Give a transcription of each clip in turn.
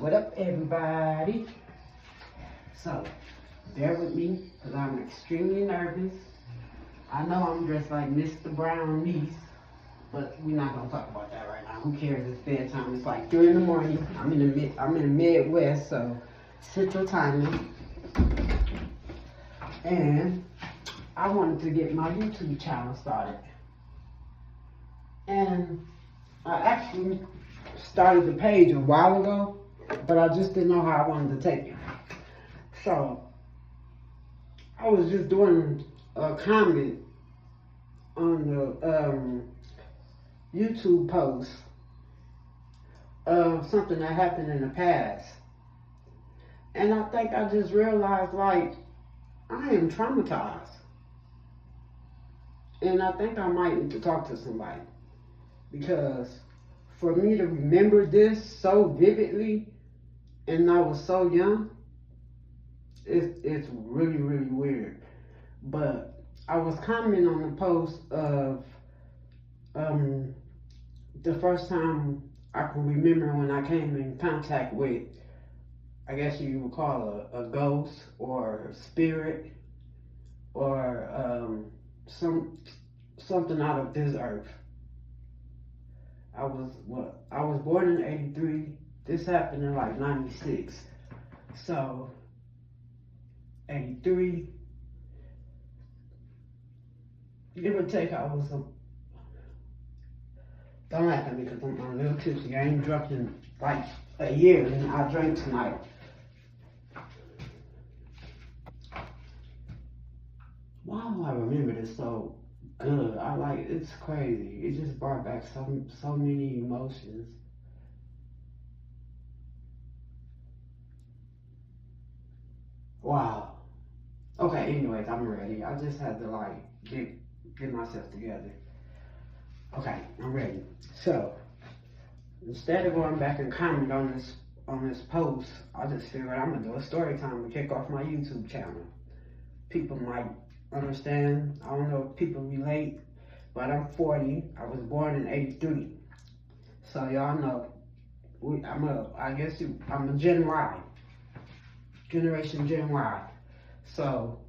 What up, everybody? So, bear with me, because I'm extremely nervous. I know I'm dressed like Mr. Brown niece, but we're not going to talk about that right now. Who cares? It's bedtime. It's like 3 in the morning. I'm in the Midwest, so Central Time. And I wanted to get my YouTube channel started. And I actually started the page a while ago, but I just didn't know how I wanted to take it. So I was just doing a comment on the YouTube post of something that happened in the past. And I think I just realized, like, I am traumatized. And I think I might need to talk to somebody. Because for me to remember this so vividly, and I was so young, it's really, really weird. But I was commenting on the post of the first time I can remember when I came in contact with, I guess you would call a ghost or a spirit or something out of this earth. I was born in 83. This happened in like 96. So 83, give or take, I was don't laugh at me because I'm a little tipsy. I ain't drunk in like a year, and I drank tonight. Why do I remember this so good? It's crazy. It just brought back so many emotions. Wow. Okay, anyways, I'm ready. I just had to like get myself together. Okay, I'm ready. So instead of going back and comment on this post, I just figured I'm gonna do a story time to kick off my YouTube channel. People might understand. I don't know if people relate, but I'm 40. I was born in 83. So y'all know I'm a Gen Y. Generation Gen Y. So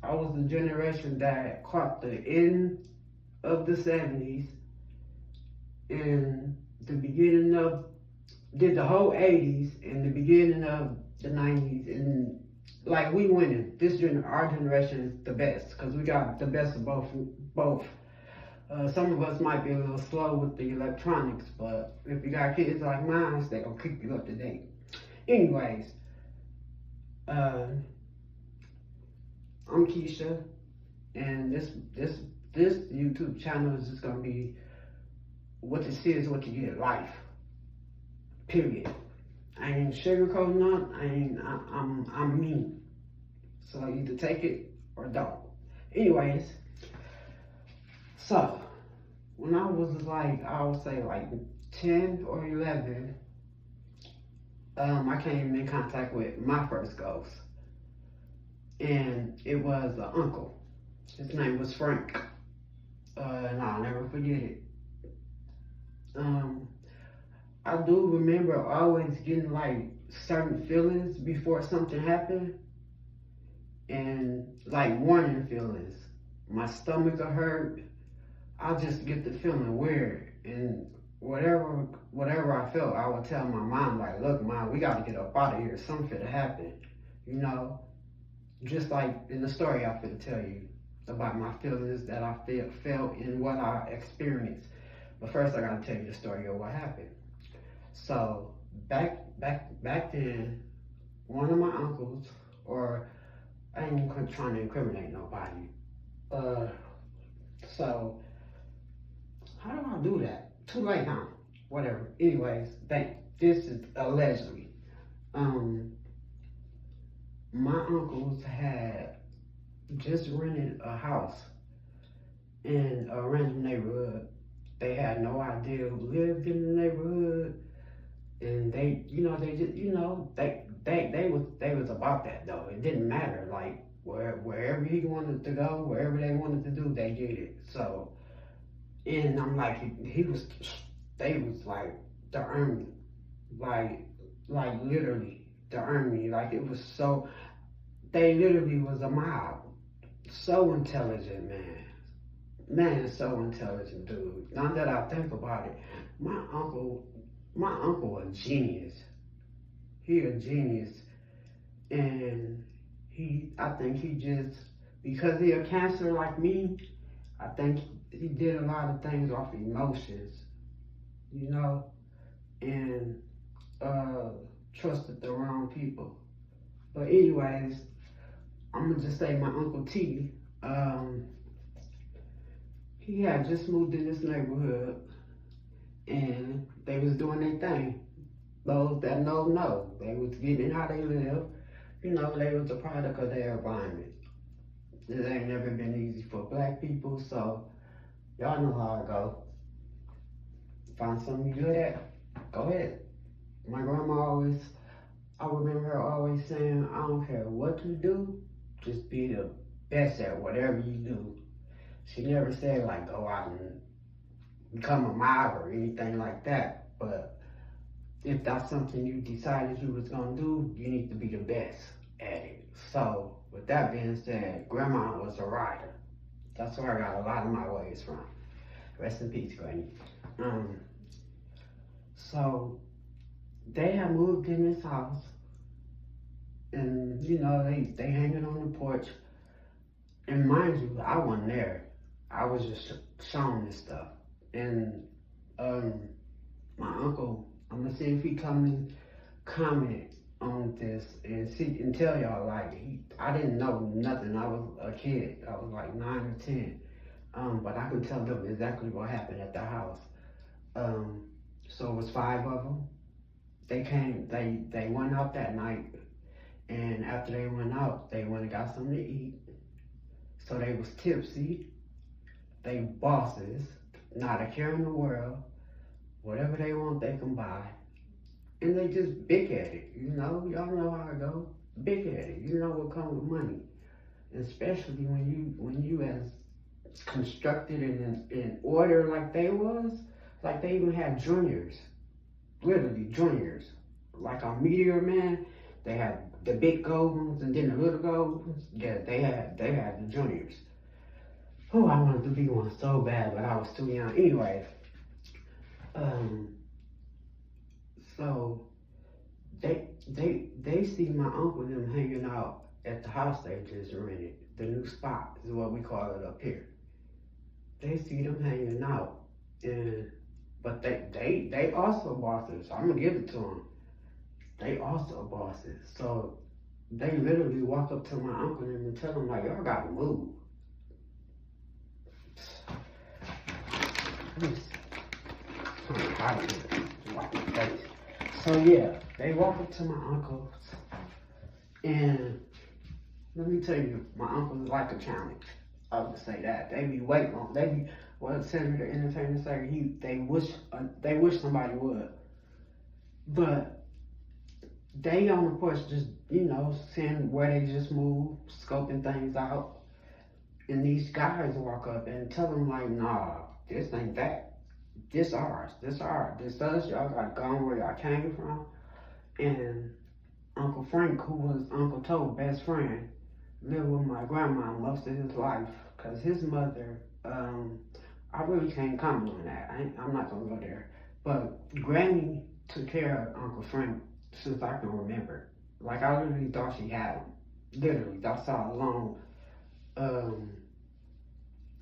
I was the generation that caught the end of the 70s and the beginning of, did the whole 80s and the beginning of the 90s, and like we winning. Our generation is the best because we got the best of both. Some of us might be a little slow with the electronics, but if you got kids like mine, they gonna keep you up to date. Anyways, I'm Keisha, and this YouTube channel is just gonna be what you see is what you get, life. Period. I ain't sugarcoating nothing. I'm me. So either take it or don't. Anyways, so when I was like, I would say like 10 or 11, I came in contact with my first ghost. And it was an uncle. His name was Frank. And I'll never forget it. I do remember always getting like certain feelings before something happened. And like warning feelings. My stomach will hurt. I'll just get the feeling weird. And whatever I felt, I would tell my mom, like, look, Mom, we gotta get up out of here. Something finna happen. You know? Just like in the story I'm finna tell you about my feelings that I felt and what I experienced. But first I gotta tell you the story of what happened. So back then, one of my uncles, or I ain't even trying to incriminate nobody. So how do I do that? Too late, huh? Whatever. Anyways, this is allegedly. My uncles had just rented a house in a random neighborhood. They had no idea who lived in the neighborhood, and they was about that though. It didn't matter, like wherever he wanted to go, wherever they wanted to do, they did it. So, and I'm like, they was like the army, like like literally, the army. Like it was so, they literally was a mob. So intelligent, man. Man, so intelligent, dude. Now that I think about it, my uncle, my uncle a genius. He a genius, and I think he just, because he a cancer like me, I think he did a lot of things off emotions, you know, and uh, trusted the wrong people. But anyways, I'm gonna just say my Uncle T, um, he had just moved in this neighborhood and they was doing their thing. Those that know, they was getting how they live. You know, they was a product of their environment. It ain't never been easy for black people, so y'all know how it go. Find something you good at, go ahead. My grandma always, I remember her always saying, I don't care what you do, just be the best at whatever you do. She never said like go out and become a mob or anything like that, but if that's something you decided you was gonna do, you need to be the best at it. So with that being said, grandma was a rider. That's where I got a lot of my ways from. Rest in peace, Granny. Um, so they had moved in this house, and you know they hanging on the porch. And mind you, I wasn't there. I was just shown this stuff. And my uncle, I'm gonna see if he come and comment on this and see and tell y'all like I didn't know nothing. I was a kid. I was like 9 or 10. But I can tell them exactly what happened at the house. So it was 5 of them. They came. They went out that night, and after they went out, they went and got something to eat. So they was tipsy. They bosses, not a care in the world. Whatever they want, they can buy. And they just big at it, you know? Y'all know how it go. Big at it. You know what comes with money. And especially when you as constructed and in order like they was, like they even had juniors. Literally juniors. Like on Meteor Man, they had the big gold ones and then the little gold ones. Yeah, they had the juniors. Oh, I wanted to be one so bad, but I was too young. Anyway, so they see my uncle and them hanging out at the house they just rented. The new spot is what we call it up here. They see them hanging out, but they also bosses. I'm gonna give it to them. They also bosses. So they literally walk up to my uncle and tell him like, y'all gotta move. So yeah, they walk up to my uncle, and let me tell you, my uncle is like a challenge. I would say that they be waiting on. They be what Senator Entertainer say. They wish somebody would, but they on the porch just seeing where they just moved, scoping things out, and these guys walk up and tell them like, nah, this ain't that. This ours, this us, y'all got gone where y'all came from. And Uncle Frank, who was Uncle Toad's best friend, lived with my grandma most of his life, because his mother, I really can't comment on that. I'm not gonna go there. But Granny took care of Uncle Frank since I can remember. Like I literally thought she had him. Literally, that's how long.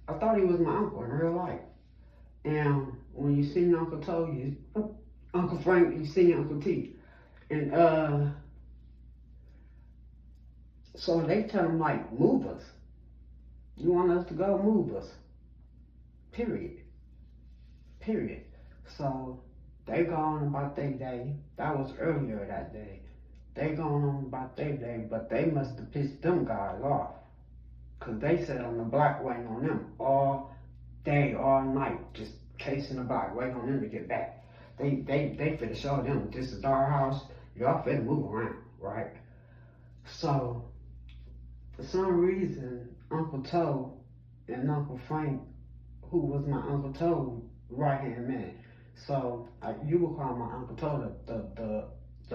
I thought he was my uncle in real life. And when you see Uncle Toad, Uncle Frank, you see Uncle T. And so they tell him like, move us. You want us to go, move us. Period. So they go on about their day. That was earlier that day. They going on about their day, but they must have pissed them guys off. Cause they sat on the block waiting on them all day, all night, just casing the block, waiting on them to get back. They finna show them this is our house. Y'all finna move around, right? So for some reason, Uncle Toad and Uncle Frank, who was my Uncle Toad right hand man. So you would call my Uncle Toad the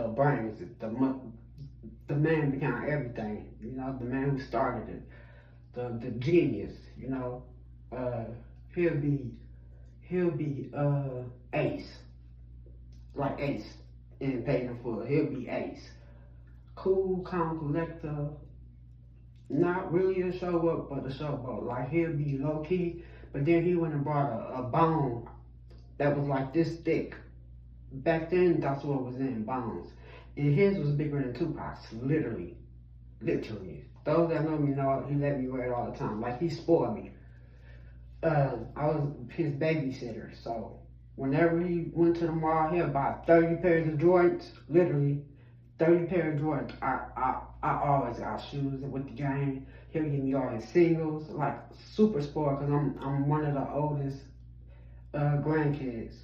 the brains, the man behind everything, you know, the man who started it, the genius, you know. Uh, he'll be Ace, like Ace in Paid in Full. He'll be Ace, cool, calm, collector, not really a show up, but a showboat. Like he'll be low key, but then he went and brought a bone that was like this thick. Back then, that's what was in bones, and his was bigger than Tupac's, literally, literally. Those that know me know he let me wear it all the time. Like he spoiled me. I was his babysitter, so whenever he went to the mall, he had about 30 pairs of Jordans, literally 30 pairs of Jordans. I always got shoes with the game. He'll give me all his singles, like super sport, cause I'm one of the oldest grandkids.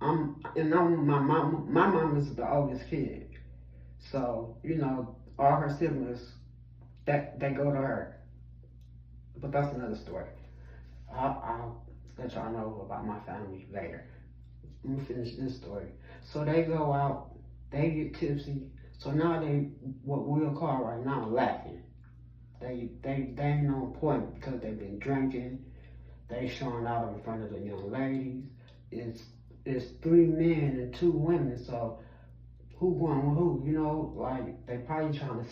My mom is the oldest kid, so you know all her siblings that they go to her. But that's another story. I'll let y'all know about my family later. I'm gonna finish this story. So they go out, they get tipsy. So now they, what we'll call right now, laughing. They ain't on point because they've been drinking. They showing out in front of the young ladies. It's 3 men and 2 women. So who going with who? You know, like they probably trying to,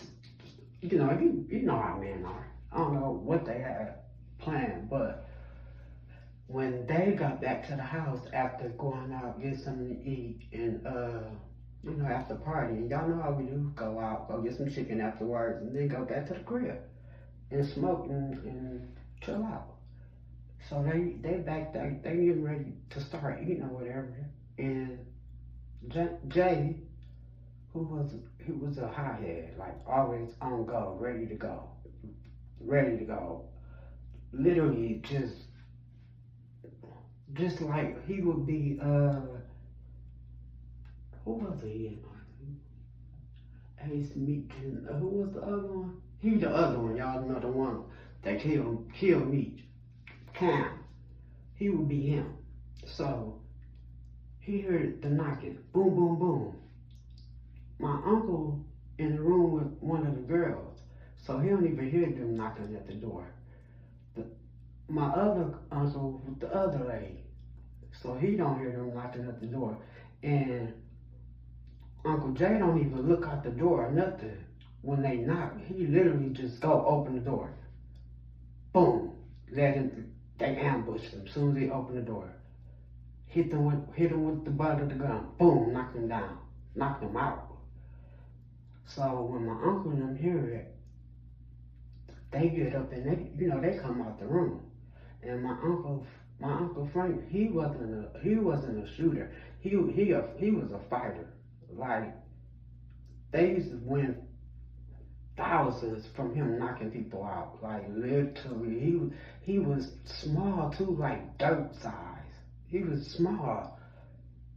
you know how men are. I don't know what they had planned, but when they got back to the house after going out, get something to eat, and you know, after partying, y'all know how we do, go out, go get some chicken afterwards, and then go back to the crib and smoke and chill out. So they back there, they getting ready to start eating or whatever, and Jay, he was a hothead, like always on go, ready to go, literally just like he would be, who was he? Ace Meat, who was the other one? He the other one, y'all know the one that killed Meat, CANT. He would be him. So he heard the knocking, boom, boom, boom. My uncle in the room with one of the girls, so he don't even hear them knocking at the door. My other uncle with the other lady, so he don't hear them knocking at the door. And Uncle Jay don't even look out the door or nothing when they knock. He literally just go open the door. Boom. They ambush him as soon as they open the door. Hit them with the butt of the gun. Boom, knock them down. Knock them out. So when my uncle and them hear it, they get up and they come out the room. And my uncle Frank, he wasn't a shooter. He was a fighter. Like they used to win thousands from him knocking people out. Like literally, he was small too, like dirt size. He was small,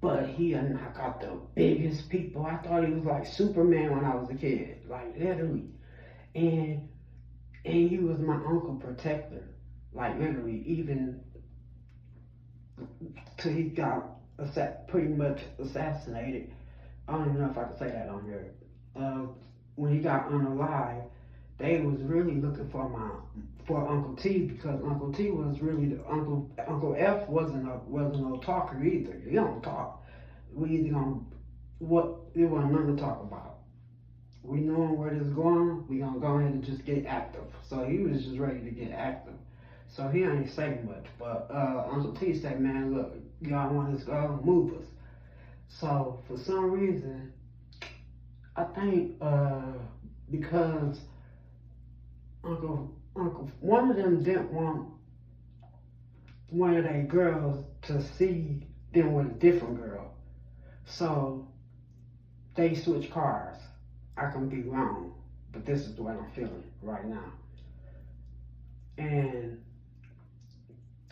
but he knocked out the biggest people. I thought he was like Superman when I was a kid, like literally. And he was my uncle protector. Like literally, even till he got pretty much assassinated. I don't even know if I can say that on here. When he got unalive, they was really looking for Uncle T, because Uncle T was really the Uncle F wasn't no talker either. He don't talk. We either gonna there wasn't nothing to talk about. We knowing where this is going, we gonna go ahead and just get active. So he was just ready to get active. So he ain't say much, but Uncle T said, man, look, y'all want us to go, move us. So for some reason, I think because Uncle one of them didn't want one of their girls to see them with a different girl. So they switched cars. I can be wrong, but this is the way I'm feeling right now. And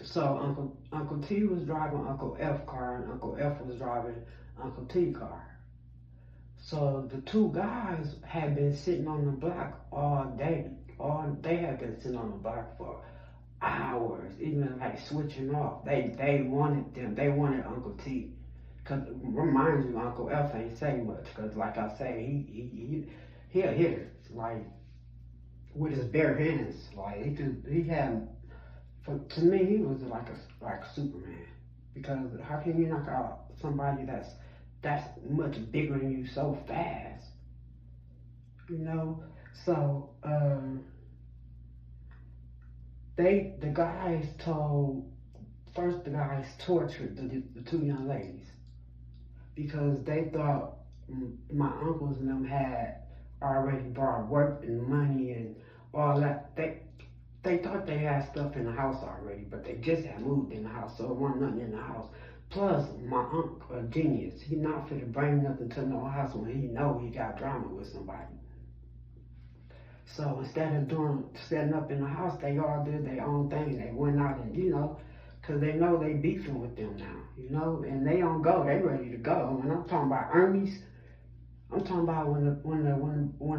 so Uncle T was driving Uncle F car, and Uncle F was driving Uncle T car. So the 2 guys had been sitting on the block all day. They had been sitting on the block for hours, even like switching off. They wanted Uncle T. Cause remind you, Uncle F ain't say much. Cause like I say, he a hitter. Like with his bare hands. Like he had. To me, he was like Superman. Because how can you knock out somebody that's much bigger than you so fast? You know. So the guys told first the guys tortured the two young ladies because they thought my uncles and them had already brought work and money and all that. They thought they had stuff in the house already, but they just had moved in the house, so there wasn't nothing in the house. Plus, my uncle, a genius, he not fit to bring nothing to no house when he know he got drama with somebody. So instead of setting up in the house, they all did their own thing. They went out and, cause they know they beefing with them now, and they don't go, they ready to go. When I'm talking about Ernie's, I'm talking about when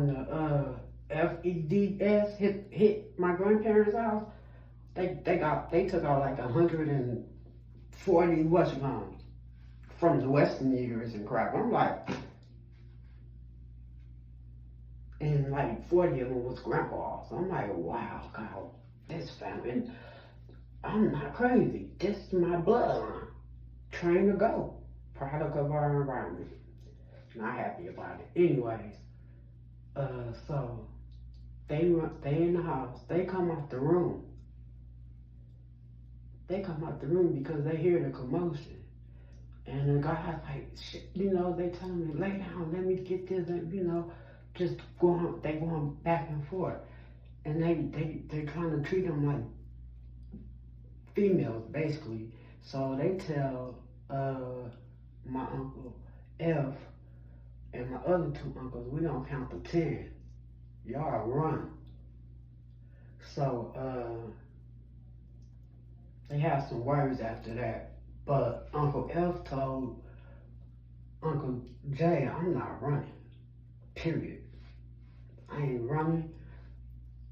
the FEDS hit my grandparents' house, they took out like 140 what's-it-called from the Western Eaters and crap. I'm like, and like 40 of them was grandpa. So I'm like, wow, God, this family. And I'm not crazy. This is my bloodline. Train to go. Product of our environment. Not happy about it. Anyways, so they in the house. They come out the room. They come out the room because they hear the commotion. And the guy's like, shit, they tell me, lay down, let me get this, and, just they going back and forth. And they trying to treat them like females, basically. So they tell my Uncle F and my other two uncles, we gonna count to 10. Y'all run. So they have some words after that. But Uncle F told Uncle J, I'm not running. Period. I ain't running.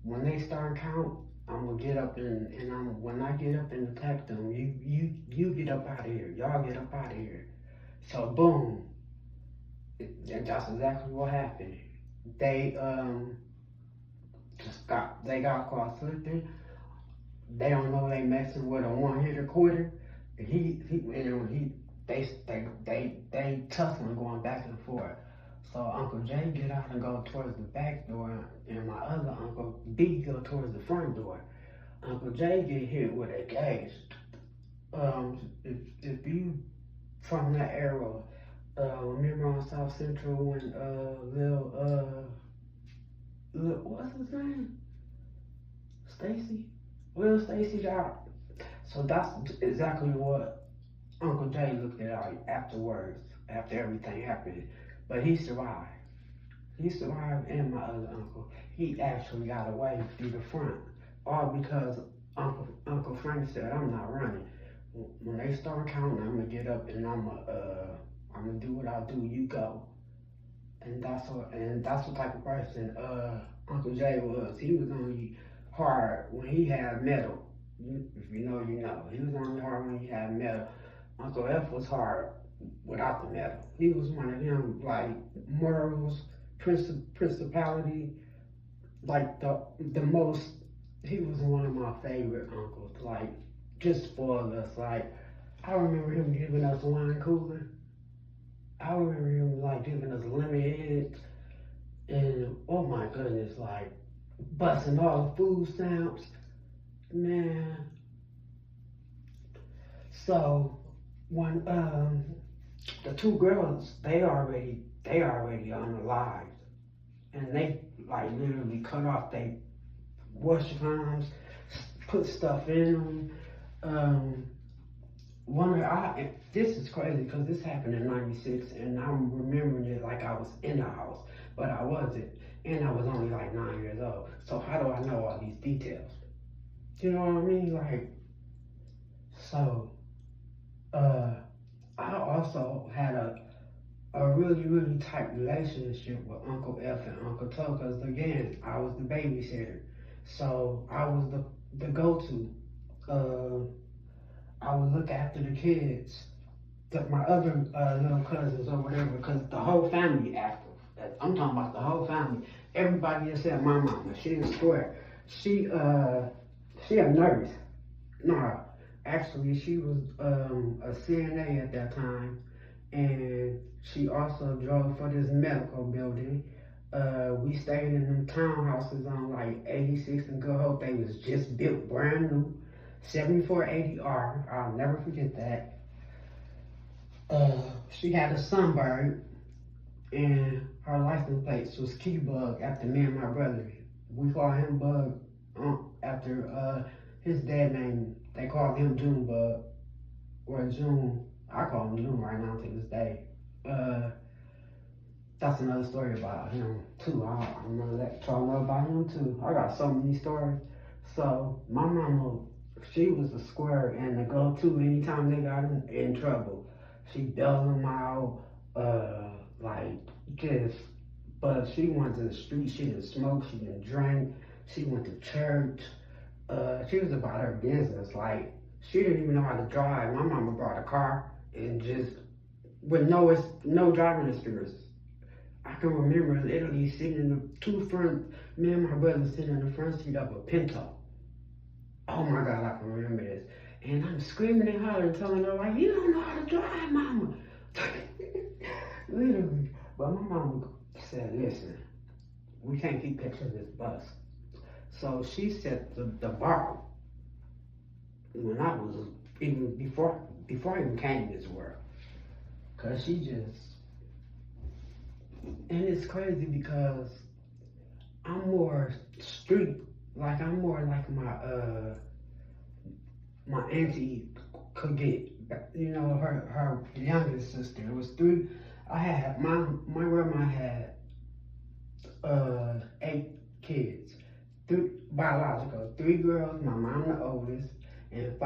When they start count, I'm gonna get up when I get up and attack them, you get up out of here. Y'all get up out of here. So boom. That's exactly what happened. They got caught slipping. They don't know they messing with a one-hitter quitter. They tussling going back and forth. So Uncle J get out and go towards the back door, and my other Uncle B go towards the front door. Uncle J get hit with a gauge. If you from that era, remember on South Central when what's his name? Lil Stacy died. So that's exactly what Uncle J looked at afterwards, after everything happened. But he survived. He survived, and my other uncle, he actually got away through the front. All because Uncle Frank said, I'm not running. When they start counting, I'm gonna get up and I'm gonna do what I do. You go. And that's what type of person Uncle J was. He was only hard when he had metal. If you know, you know. He was only hard when he had metal. Uncle F was hard without the metal. He was one of them, like, morals, principality, like the most, he was one of my favorite uncles, like, just spoiled us. Like, I remember him giving us wine cooler. I remember him, like, giving us lemonade, and, oh my goodness, like, busting all the food stamps, man. So, when, the two girls, they already unalived, and they, like, literally cut off they washrooms, put stuff in them. This is crazy because this happened in '96, and I'm remembering it like I was in the house, but I wasn't, and I was only like 9 years old. So how do I know all these details? You know what I mean? Like, so, I also had a really, really tight relationship with Uncle F and Uncle Toe, because again, I was the babysitter. So I was the go-to. I would look after the kids. my other little cousins or whatever, because the whole family active. I'm talking about the whole family. Everybody except my mama. She didn't swear. She a nurse. No, actually she was a CNA at that time, and she also drove for this medical building. We stayed in them townhouses on like 86 and Good Hope. They was just built brand new, 7480R. I'll never forget that. She had a Sunbird, and her license plate was Key Bug after me and my brother. We call him Bug after his dad name. They called him June Bug, or June. I call him June right now to this day. That's another story about him too. I know that y'all know about him too. I got so many stories. So my mama, she was a square and the go-to anytime they got in trouble. She bailed them out, like just. But she went to the street. She didn't smoke. She didn't drink. She went to church. She was about her business. Like she didn't even know how to drive. My mama brought a car and just with no driving experience. I can remember literally sitting in me and my brother sitting in the front seat of a Pinto. Oh my God, I can remember this. And I'm screaming and hollering, telling her like, you don't know how to drive, mama. Literally. But my mama said, listen, we can't keep catching this bus. So she set the bar when I was even before I even came to this world. Cause she just, and it's crazy because I'm more street, like I'm more like my auntie could get, you know, her youngest sister. It was three. I had my grandma had 8 kids, 3 biological, 3 girls. My mom the oldest, and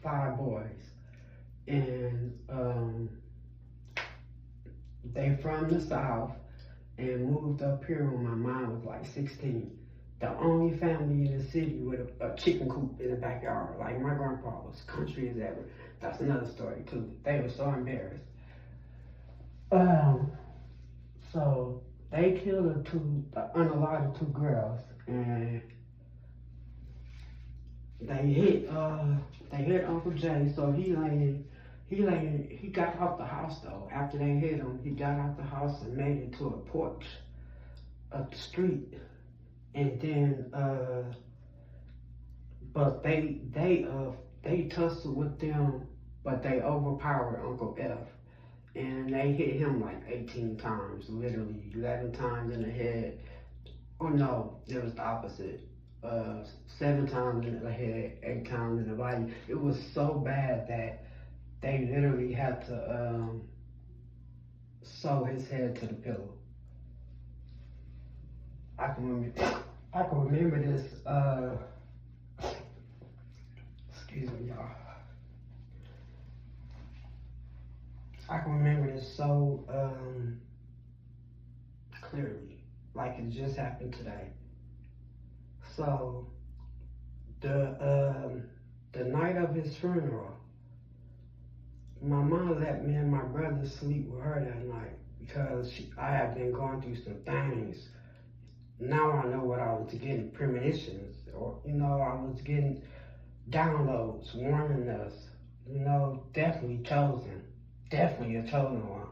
5 boys, and they from the South and moved up here when my mom was like 16. The only family in the city with a chicken coop in the backyard. Like my grandpa was country as ever. That's another story too. They were so embarrassed. So they killed the unalived 2 girls, and they hit Uncle Jay. So he got out the house though. After they hit him, he got out the house and made it to a porch up the street. And then, but they tussled with them, but they overpowered Uncle F. And they hit him like 18 times, literally 11 times in the head. Oh no, it was the opposite. 7 times in the head, 8 times in the body. It was so bad that they literally had to sew his head to the pillow. I can remember this, excuse me, y'all. I can remember this so clearly, like it just happened today. So the night of his funeral, my mom let me and my brother sleep with her that night because I had been going through some things. Now I know what I was getting, premonitions, or, you know, I was getting downloads warning us, you know, definitely a chosen one.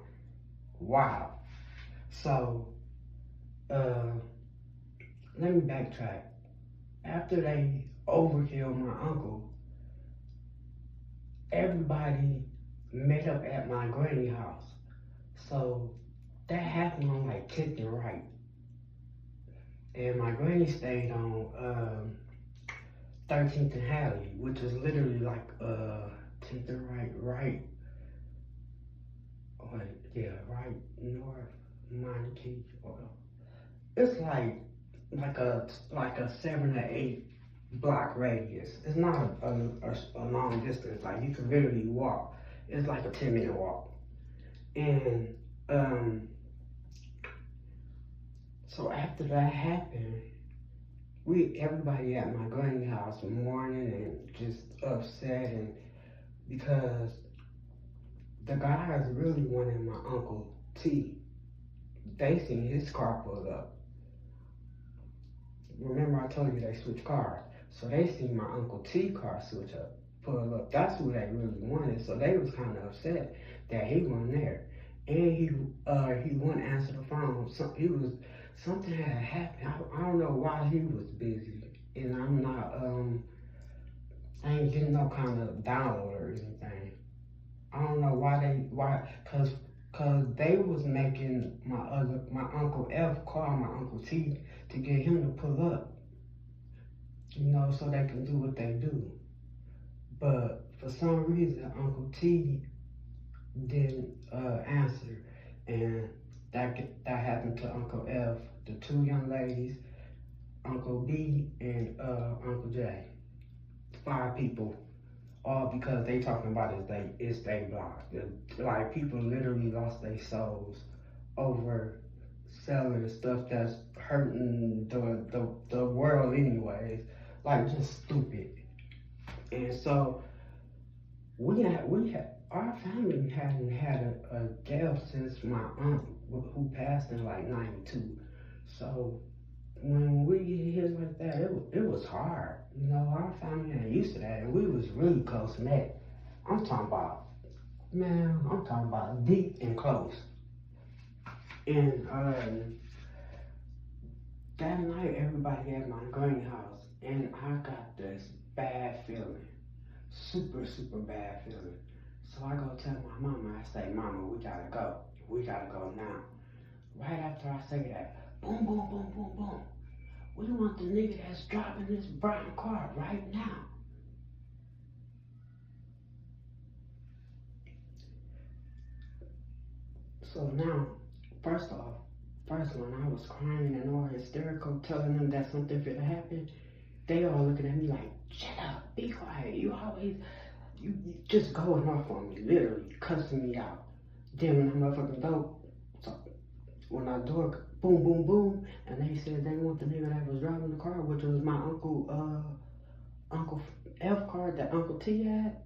Wow. So, let me backtrack. After they overkilled my uncle, everybody met up at my granny house. So that happened on like 10th and Right. And my granny stayed on 13th and Halley, which is literally like 10th and right north Montague. It's like a 7 or 8 block radius. It's not a long distance. Like you can literally walk. It's like a 10-minute walk. And so after that happened, everybody at my granny house was mourning and just upset, and because the guys really wanted my Uncle T. They seen his car pull up. Remember I told you they switched cars. So they seen my Uncle T car pull up. That's who they really wanted. So they was kind of upset that he wasn't there. And he wouldn't answer the phone. Something had happened. I don't know why he was busy. And I ain't getting no kind of download or anything. I don't know cause they was making my Uncle F call my Uncle T to get him to pull up, so they can do what they do. But for some reason, Uncle T didn't answer, and that happened to Uncle F, the two young ladies, Uncle B, and Uncle J. 5 people, all because they talking about it's they block. Like, people literally lost their souls over selling stuff that's hurting the world anyways. Like, just stupid. And so our family hadn't had a death since my aunt, who passed in like 92. So when we get hit like that, it was hard. Our family ain't used to that, and we was really close knit. I'm talking about deep and close. And that night, everybody at my greenhouse, and I got this bad feeling, super, super bad feeling. So I go tell my mama, I say, Mama, we gotta go now. Right after I say that, boom, boom, boom, boom, boom. We want the nigga that's driving this brown car right now. So now, first when I was crying and all hysterical, telling them that something finna happen, they all looking at me like, shut up, be quiet. You just going off on me, literally cussing me out. Then when I motherfucking go, when I door, boom, boom, boom, and they said they want the nigga that was driving the car, which was my Uncle F car that Uncle T had,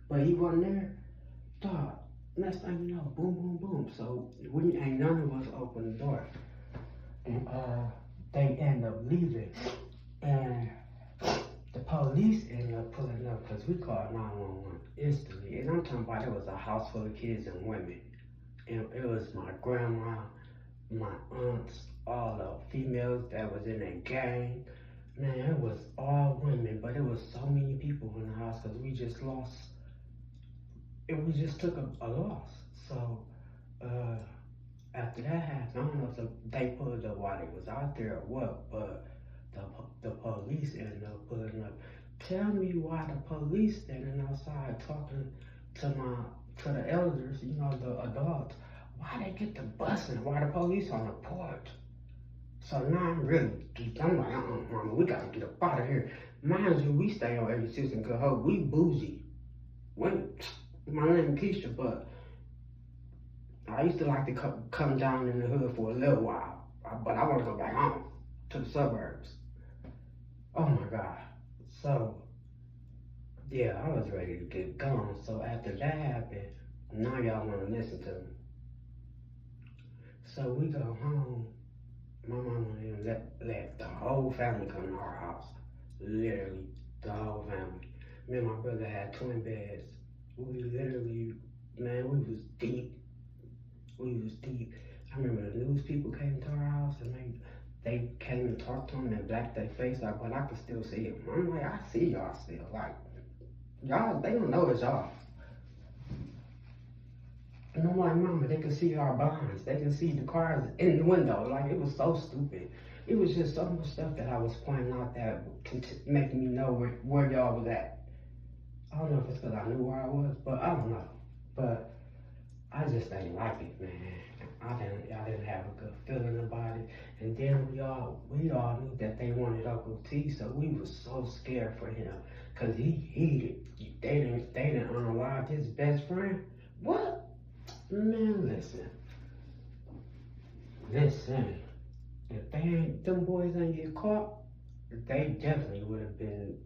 but he wasn't there. Dog, next thing you know, boom, boom, boom. So ain't none of us open the door, and they end up leaving, and the police ended up pulling up because we called 911 instantly. And I'm talking about, it was a house full of kids and women, and it was my grandma, my aunts, all the females that was in that gang. Man, it was all women, but it was so many people in the house because we just lost, and we just took a loss. So after that happened, I don't know if they pulled up while they was out there or what, but the police ended up pulling up. Tell me why the police standing outside talking to the elders, the adults. Why they get the busing? Why the police on the porch? So now I'm like, mama, we gotta get up out of here. Mind you, we stay on 86 and Good Hope. We bougie. My name Keisha, but I used to like to come down in the hood for a little while. But I want to go back home to the suburbs. Oh my God. So, yeah, I was ready to get gone. So after that happened, now y'all want to listen to me. So we go home. My mama let the whole family come to our house. Literally, the whole family. Me and my brother had twin beds. We literally, man, we was deep. I remember the news people came to our house and they came and talked to them and blacked their face out, but I could still see them. I'm like, I see y'all still. Like, y'all, they don't know it's y'all. And I'm like, Mama, they can see our blinds. They can see the cars in the window. Like, it was so stupid. It was just so much stuff that I was pointing out that make me know where y'all was at. I don't know if it's because I knew where I was, but I don't know. But I just didn't like it, man. I didn't have a good feeling about it. And then we all knew that they wanted Uncle T, so we was so scared for him. Cause they didn't unalive his best friend. What? Man, listen. If them boys ain't get caught, they definitely would have been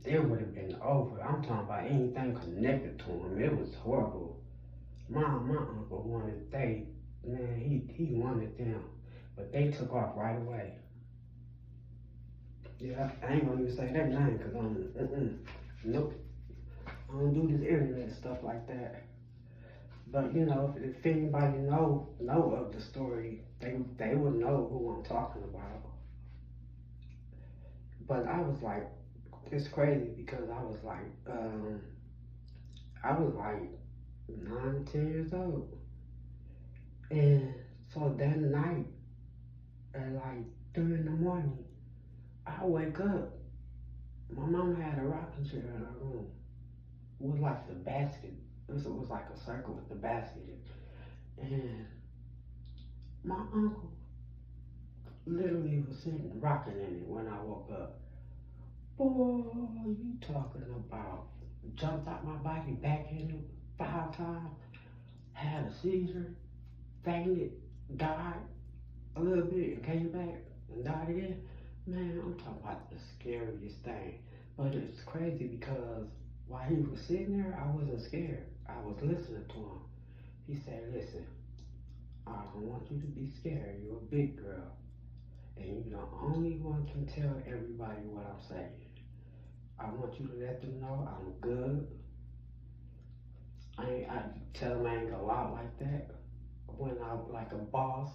it would have been over. I'm talking about anything connected to him. It was horrible. My uncle wanted he wanted them, but they took off right away. Yeah, I ain't gonna even say that name because nope. I don't do this internet stuff like that. But you know, if anybody know of the story, they would know who I'm talking about. But I was like, it's crazy because I was like 9, 10 years old, and so that night at like 3 in the morning, I wake up. My mom had a rocking chair in her room with like the basket. It was like a circle with the basket in it. And my uncle literally was sitting rocking in it when I woke up. Boy, you talking about jumped out my body back in it 5 times, had a seizure, fainted, died a little bit and came back and died again. Man, I'm talking about the scariest thing. But it's crazy because while he was sitting there, I wasn't scared. I was listening to him. He said, listen, I don't want you to be scared. You're a big girl. And you're the only one can tell everybody what I'm saying. I want you to let them know I'm good. I tell them I ain't go out like that. When I'm like a boss.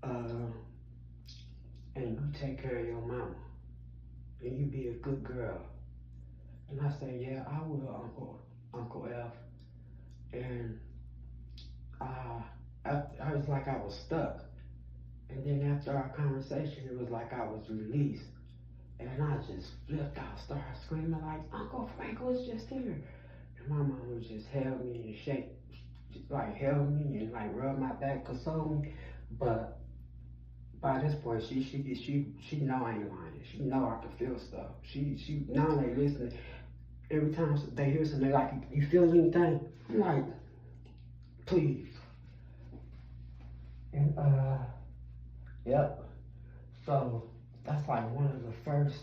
And you take care of your mama. And you be a good girl. And I said, yeah, I will, Uncle F. And I was like I was stuck. And then after our conversation, it was like I was released. And I just flipped out, started screaming like, Uncle Frank was just here. And my mama just held me and held me and like rubbed my back, consoled me. But by this point, she know I ain't lying. She know I can feel stuff. She now they listening. Every time they hear something, they like, you feel anything? I'm like, please. And yep. So that's like one of the first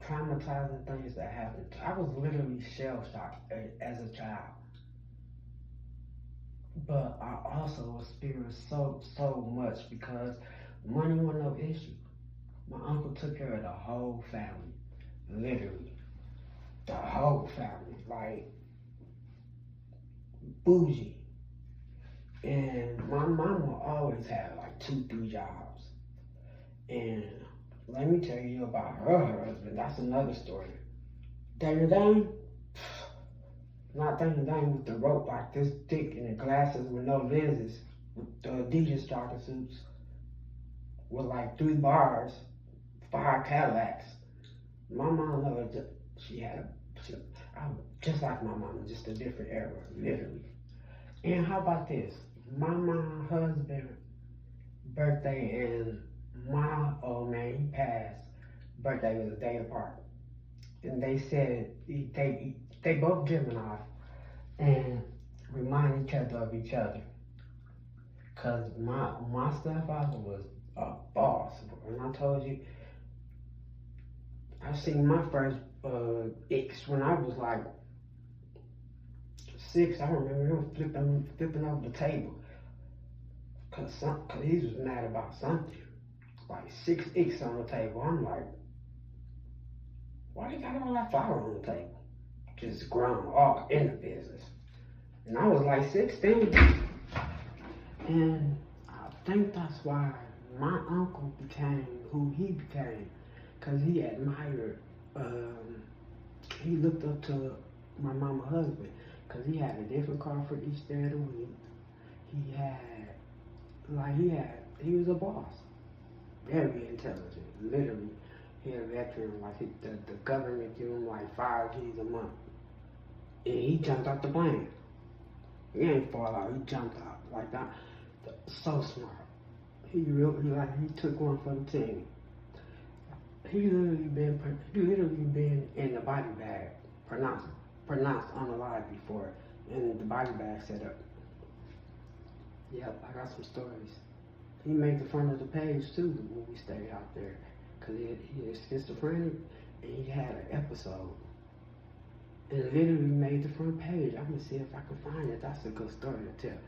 traumatizing things that happened. I was literally shell shocked as a child. But I also experienced so much because money was no issue. My uncle took care of the whole family, literally, the whole family, like bougie. And my mama always had like 2, 3 jobs. And let me tell you about her husband. That's another story. Dang, not dang with the rope like this thick and the glasses with no lenses, with the Adidas jogging suits, with like 3 bars, 5 Cadillacs. My mom never, I'm just like my mama, just a different era, literally. And how about this? My mom husband birthday and my old man, he passed. Birthday was a day apart. And they said they both Gemini and remind each other of each other. Cause my stepfather was a boss. And I told you, I seen my first ex when I was like 6. I remember him flipping over the table. Cause he was mad about something. Like 6 icks on the table. I'm like, why you got all that flour on the table? Just grown all in the business. And I was like 16. And I think that's why my uncle became who he became. Cause he admired, he looked up to my mama husband. Cause he had a different car for each day of the week. He was a boss. Very intelligent, literally. He a veteran, like the government gave him like 5 G's a month. And he jumped out the plane. He ain't fall out, he jumped out like that. So smart. He took one for the team. He literally been in the body bag, pronounced unalive before, and the body bag set up. Yep, I got some stories. He made the front of the page too when we stayed out there, cause he is schizophrenic, and he had an episode, and literally made the front page. I'm gonna see if I can find it. That's a good story to tell.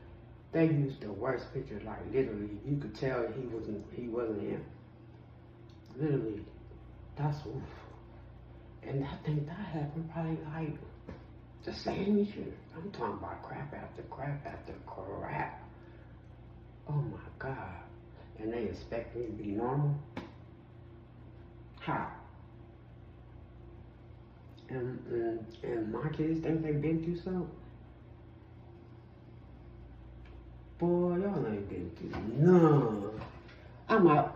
They used the worst picture, like literally, you could tell he wasn't him. Literally, that's oof. And I think that happened probably like the same year. I'm talking about crap after crap after crap. Oh my God. And they expect me to be normal? How? And my kids think they've been through something? Boy, y'all ain't been through none. I'm out.